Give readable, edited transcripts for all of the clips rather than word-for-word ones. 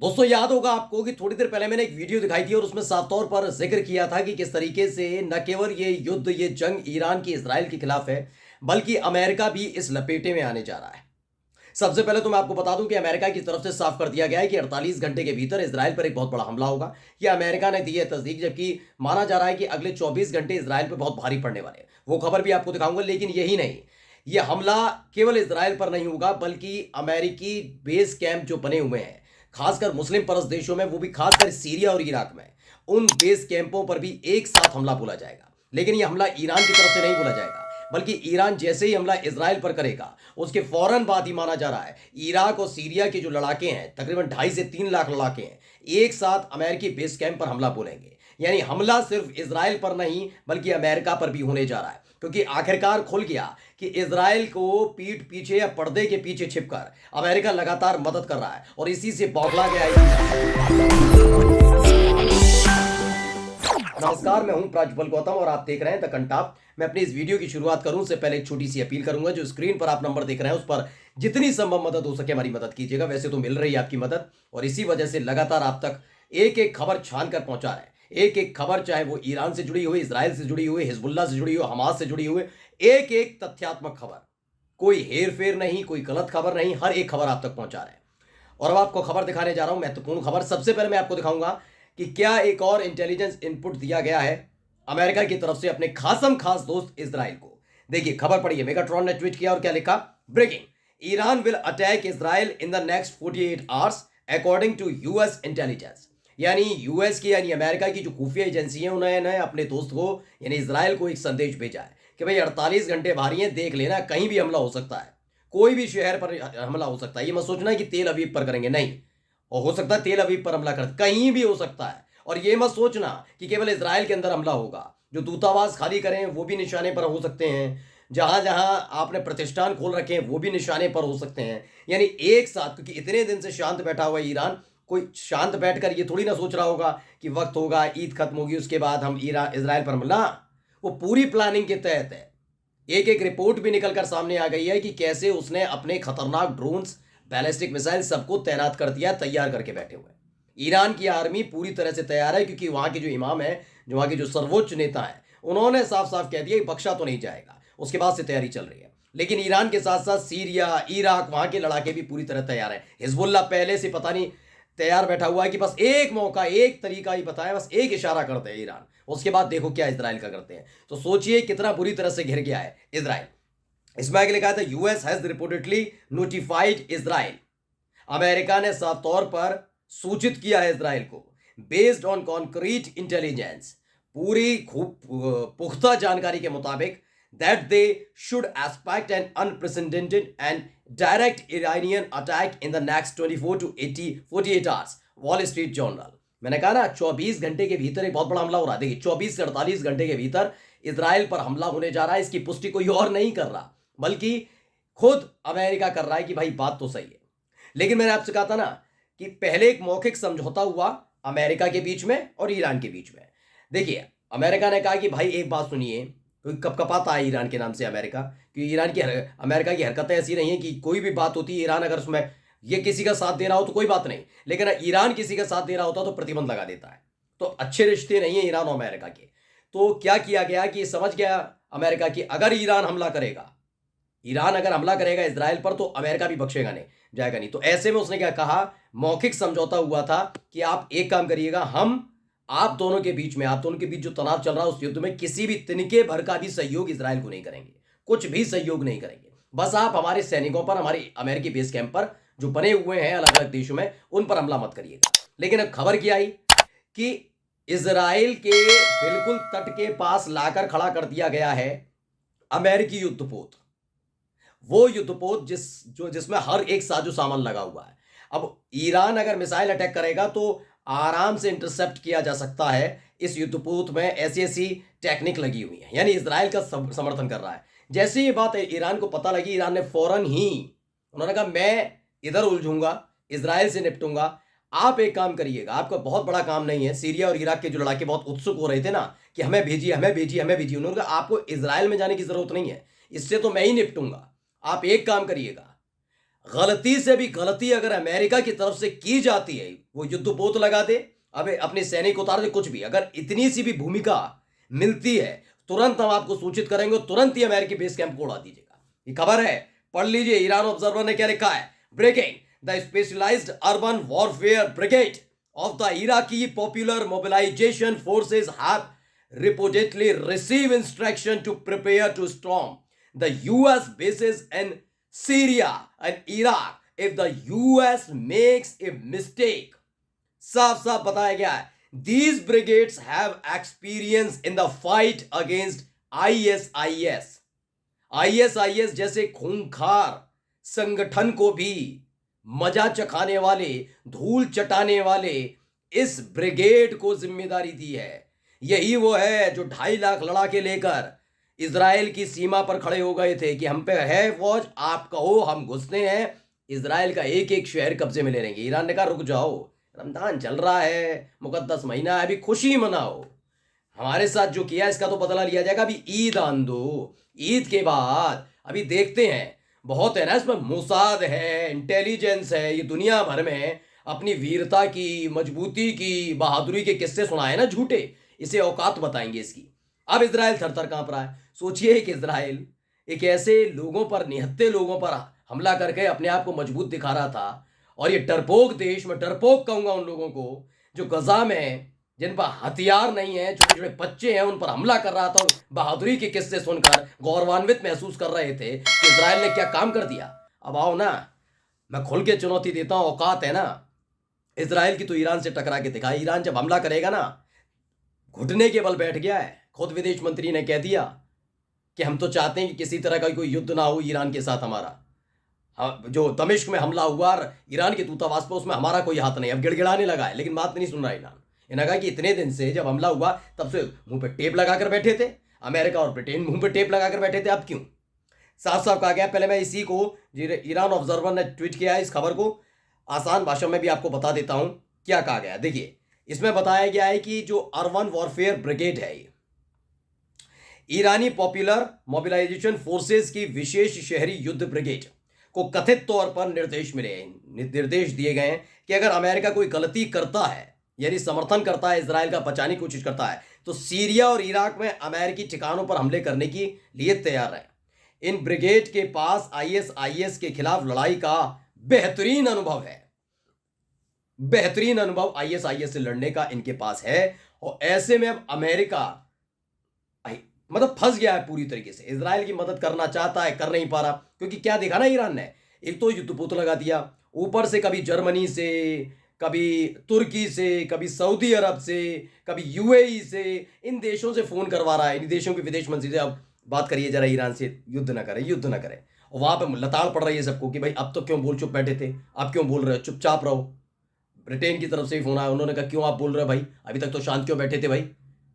दोस्तों याद होगा आपको कि थोड़ी देर पहले मैंने एक वीडियो दिखाई थी और उसमें साफ तौर पर जिक्र किया था कि किस तरीके से न केवल ये युद्ध ये जंग ईरान की इजराइल के खिलाफ है, बल्कि अमेरिका भी इस लपेटे में आने जा रहा है। सबसे पहले तो मैं आपको बता दूं कि अमेरिका की तरफ से साफ कर दिया गया है कि 48 घंटे के भीतर इजराइल पर एक बहुत बड़ा हमला होगा। यह अमेरिका ने दी है तस्दीक, जबकि माना जा रहा है कि अगले 24 घंटे इजराइल पर बहुत भारी पड़ने वाले हैं। वो खबर भी आपको दिखाऊंगा। लेकिन यही नहीं, यह हमला केवल इजराइल पर नहीं होगा, बल्कि अमेरिकी बेस कैंप जो बने हुए हैं खासकर मुस्लिम परस्त देशों में, वो भी खासकर सीरिया और इराक में, उन बेस कैंपों पर भी एक साथ हमला बोला जाएगा। लेकिन यह हमला ईरान की तरफ से नहीं बोला जाएगा, बल्कि ईरान जैसे ही हमला इजराइल पर करेगा उसके फौरन बाद ही माना जा रहा है इराक और सीरिया के जो लड़ाके हैं, तकरीबन 2.5 से 3 लाख लड़ाके हैं, एक साथ अमेरिकी बेस कैंप पर हमला बोलेंगे। यानी हमला सिर्फ इजराइल पर नहीं बल्कि अमेरिका पर भी होने जा रहा है, क्योंकि आखिरकार खुल गया कि इजराइल को पीठ पीछे या पर्दे के पीछे छिपकर अमेरिका लगातार मदद कर रहा है और इसी से बौखला गया है। नमस्कार, मैं हूं प्राज्वल गौतम और आप देख रहे हैं द कंटाप। मैं अपनी इस वीडियो की शुरुआत करूं उससे पहले एक छोटी सी अपील करूंगा। जो स्क्रीन पर आप नंबर देख रहे हैं उस पर जितनी संभव मदद हो सके हमारी मदद कीजिएगा। वैसे तो मिल रही है आपकी मदद और इसी वजह से लगातार आप तक एक एक खबर छान कर पहुंचा रहे हैं। एक एक खबर, चाहे वो ईरान से जुड़ी हुई, इसराइल से जुड़ी हुई, हिजबुल्लाह से जुड़ी हुई, हमास से जुड़ी हुई, एक एक तथ्यात्मक खबर, कोई हेर फेर नहीं, कोई गलत खबर नहीं, हर एक खबर आप तक पहुंचा रहे हैं। और अब आपको खबर दिखाने जा रहा हूं, महत्वपूर्ण खबर। सबसे पहले मैं आपको दिखाऊंगा कि क्या एक और इंटेलिजेंस इनपुट दिया गया है अमेरिका की तरफ से अपने खासम खास दोस्त इजराइल को। देखिए खबर पढ़िए। मेगाट्रॉन ने ट्वीट किया और क्या लिखा? Breaking, Iran will attack Israel in the next 48 hours according to US intelligence. यानी यूएस की यानी अमेरिका की जो खुफिया एजेंसी है उन्होंने अपने दोस्त को यानी इजराइल को एक संदेश भेजा है कि भाई 48 घंटे भारी हैं, देख लेना, कहीं भी हमला हो सकता है, कोई भी शहर पर हमला हो सकता है। ये मत सोचना कि तेल अवीव पर करेंगे, नहीं। और हो सकता है तेल अवीव पर हमला कर, कहीं भी हो सकता है। और ये मत सोचना कि केवल इजराइल के अंदर हमला होगा। जो दूतावास खाली करें वो भी निशाने पर हो सकते हैं, जहां जहां आपने प्रतिष्ठान खोल रखे हैं वो भी निशाने पर हो सकते हैं। यानी एक साथ, क्योंकि इतने दिन से शांत बैठा हुआ है ईरान, कोई शांत बैठकर ये थोड़ी ना सोच रहा होगा कि वक्त होगा, ईद खत्म होगी, उसके बाद हम इजराइल पर हमला। वो पूरी प्लानिंग के तहत है। एक एक रिपोर्ट भी निकलकर सामने आ गई है कि कैसे उसने अपने खतरनाक ड्रोन्स, बैलिस्टिक मिसाइल सबको तैनात कर दिया, तैयार करके बैठे हुए हैं। ईरान की आर्मी पूरी तरह से तैयार है, क्योंकि वहां के जो इमाम है, जो वहां के जो सर्वोच्च नेता है, उन्होंने साफ साफ कह दिया कि बख्शा तो नहीं जाएगा। उसके बाद से तैयारी चल रही है। लेकिन ईरान के साथ साथ सीरिया, इराक, वहां के लड़ाके भी पूरी तरह तैयार है। हिजबुल्लाह पहले से पता नहीं तैयार बैठा हुआ है कि बस एक मौका, एक तरीका ही बताया, बस एक इशारा करते हैं ईरान, उसके बाद देखो क्या इजराइल का करते हैं। तो सोचिए कितना बुरी तरह से घिर गया है इजराइल। इसमें आगे लिखा था US has reportedly notified Israel. America ने साफ तौर पर सूचित किया है इजराइल को, बेस्ड ऑन कॉन्क्रीट इंटेलिजेंस, पूरी खूब पुख्ता जानकारी के मुताबिक, that they should expect an unprecedented and direct Iranian attack in the next 24 to 48 hours. Wall street journal. मैंने कहा ना 24 घंटे के भीतर एक बहुत बड़ा हमला हो रहा है। देखिए 24 से 48 घंटे के भीतर इजराइल पर हमला होने जा रहा है। इसकी पुष्टि कोई और नहीं कर रहा, बल्कि खुद अमेरिका कर रहा है कि भाई बात तो सही है। लेकिन मैंने आपसे कहा था ना कि पहले एक मौखिक समझौता हुआ अमेरिका के बीच में और ईरान के बीच में। देखिए अमेरिका ने कहा कि भाई एक बात सुनिए, क्योंकि कपकपाता है ईरान के नाम से अमेरिका, क्योंकि अमेरिका की हरकतें ऐसी नहीं है कि कोई भी बात होती है ईरान अगर उसमें ये किसी का साथ दे रहा हो तो कोई बात नहीं, लेकिन ईरान किसी का साथ दे रहा होता तो प्रतिबंध लगा देता है। तो अच्छे रिश्ते नहीं है ईरान और अमेरिका के। तो क्या किया गया कि समझ गया अमेरिका कि अगर ईरान हमला करेगा, ईरान अगर हमला करेगा इजराइल पर, तो अमेरिका भी बख्शेगा नहीं, जाएगा नहीं। तो ऐसे में उसने क्या कहा, मौखिक समझौता हुआ था कि आप एक काम करिएगा, हम आप दोनों के बीच में, आप दोनों के बीच जो तनाव चल रहा है उस युद्ध में किसी भी तिनके भर का भी सहयोग इजराइल को नहीं करेंगे, कुछ भी सहयोग नहीं करेंगे। बस आप हमारे सैनिकों पर, हमारे अमेरिकी बेस कैंप पर जो बने हुए हैं अलग अलग देशों में, उन पर हमला मत करिएगा। लेकिन अब खबर क्या आई कि इजराइल के बिल्कुल तट के पास लाकर खड़ा कर दिया गया है अमेरिकी युद्धपोत। वो युद्धपोत जिसमें हर एक साजो सामान लगा हुआ है। अब ईरान अगर मिसाइल अटैक करेगा तो आराम से इंटरसेप्ट किया जा सकता है। इस युद्धपोत में ऐसी ऐसी टेक्निक लगी हुई है, यानी इजराइल का समर्थन कर रहा है। जैसे ये बात ईरान को पता लगी, ईरान ने फौरन ही उन्होंने कहा मैं इधर उलझूंगा, इजराइल से निपटूंगा, आप एक काम करिएगा, आपका बहुत बड़ा काम नहीं है। सीरिया और इराक के जो लड़ाके बहुत उत्सुक हो रहे थे ना कि हमें भेजिए, हमें भेजिए, हमें भेजिए, उन्होंने कहा आपको इजराइल में जाने की जरूरत नहीं है, इससे तो मैं ही निपटूंगा। आप एक काम करिएगा, गलती से भी गलती अगर अमेरिका की तरफ से की जाती है, वो युद्ध पोत लगा दे, अबे अपने सैनिक उतार दे, कुछ भी, अगर इतनी सी भी भूमिका मिलती है, तुरंत हम आपको सूचित करेंगे, तुरंत ही अमेरिकी बेस कैंप को उड़ा दीजिएगा। ये खबर है, पढ़ लीजिए। ईरान ऑब्जर्वर ने क्या लिखा है, breaking, the specialized urban warfare brigade of the Iraqi Popular Mobilization Forces have reportedly received instruction to prepare to storm the US bases in Syria and Iraq if the US makes a mistake. साफ साफ बताया गया है, these brigades have experience in the fight against ISIS. ISIS जैसे खूंखार संगठन को भी मजा चखाने वाले, धूल चटाने वाले इस ब्रिगेड को जिम्मेदारी दी है। यही वो है जो 2.5 लाख लड़ाके लेकर इजराइल की सीमा पर खड़े हो गए थे कि हम पे है फौज, आप कहो हम घुसते हैं, इजराइल का एक एक शहर कब्जे में ले लेंगे। ईरान ने कहा रुक जाओ, रमजान चल रहा है, मुकद्दस महीना है, अभी खुशी मनाओ, हमारे साथ जो किया इसका तो बदला लिया जाएगा, अभी ईद आन दो, ईद के बाद अभी देखते हैं। बहुत है ना इसमें, मोसाद है, इंटेलिजेंस है, ये दुनिया भर में अपनी वीरता की, मजबूती की, बहादुरी के किस्से सुनाए ना झूठे, इसे औकात बताएंगे इसकी। अब इजराइल थर-थर कांप रहा है। सोचिए कि इजराइल एक ऐसे लोगों पर, निहत्थे लोगों पर हमला करके अपने आप को मजबूत दिखा रहा था, और ये डरपोक देश, मैं डरपोक कहूंगा उन लोगों को जो गजा में, जिन पर हथियार नहीं है, छोटे छोटे बच्चे हैं, उन पर हमला कर रहा था। बहादुरी के किस्से सुनकर गौरवान्वित महसूस कर रहे थे कि इजराइल ने क्या काम कर दिया। अब आओ ना, मैं खुल के चुनौती देता हूं, औकात है ना इजराइल की, तो ईरान से टकरा के दिखा। ईरान जब हमला करेगा ना, घुटने के बल बैठ गया है। खुद विदेश मंत्री ने कह दिया कि हम तो चाहते हैं कि किसी तरह का कोई युद्ध ना हो ईरान के साथ हमारा। जो दमिश्क में हमला हुआ ईरान के दूतावास पर, उसमें हमारा कोई हाथ नहीं। अब गिड़गिड़ाने लगा है, लेकिन बात नहीं सुन रहा ईरान। इन्होंने कहा कि इतने दिन से जब हमला हुआ तब से मुंह पे टेप लगाकर बैठे थे, अमेरिका और ब्रिटेन मुंह पे टेप लगाकर बैठे थे, अब क्यों? साफ साफ कहा गया। पहले मैं इसी को, ईरान ऑब्जर्वर ने ट्वीट किया है, इस खबर को आसान भाषा में भी आपको बता देता हूं क्या कहा गया। देखिए, इसमें बताया गया है कि जो अर्बन वॉरफेयर ब्रिगेड है, ईरानी पॉपुलर मोबिलाइजेशन फोर्सेस की विशेष शहरी युद्ध ब्रिगेड को कथित तौर पर निर्देश दिए गए हैं कि अगर अमेरिका कोई गलती करता है, यानी समर्थन करता है, इजराइल का बचाने की कोशिश करता है, तो सीरिया और इराक में अमेरिकी ठिकानों पर हमले करने की लिए तैयार है। इन ब्रिगेड के पास ISIS के खिलाफ लड़ाई का बेहतरीन अनुभव है। बेहतरीन अनुभव ISIS से लड़ने का इनके पास है, और ऐसे में अब अमेरिका मतलब फंस गया है पूरी तरीके से। इजराइल की मदद करना चाहता है, कर नहीं पा रहा, क्योंकि क्या देखा ना ईरान ने, एक तो युद्धपोत लगा दिया, ऊपर से कभी जर्मनी से, कभी तुर्की से, कभी सऊदी अरब से, कभी UAE से, इन देशों से फोन करवा रहा है, इन देशों के विदेश मंत्री से, अब बात करिए जरा ईरान से, युद्ध ना करे, युद्ध ना करे। और वहां पे लताड़ पड़ रही है सबको कि भाई अब तो क्यों बोल चुप बैठे थे, आप क्यों बोल रहे हो, चुपचाप रहो। ब्रिटेन की तरफ से ही फोन आया, उन्होंने कहा क्यों आप बोल रहे हो भाई, अभी तक तो शांत क्यों बैठे थे भाई,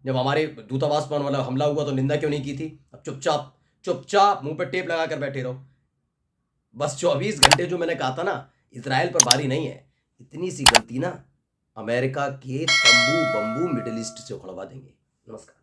जब हमारे दूतावास पर वाला हमला हुआ तो निंदा क्यों नहीं की थी, अब चुपचाप चुपचाप मुंह पे टेप लगाकर बैठे रहो। बस 24 घंटे जो मैंने कहा था ना, इजराइल पर भारी नहीं है, इतनी सी गलती ना अमेरिका के तंबू बंबू मिडिल ईस्ट से उखड़वा देंगे। नमस्कार।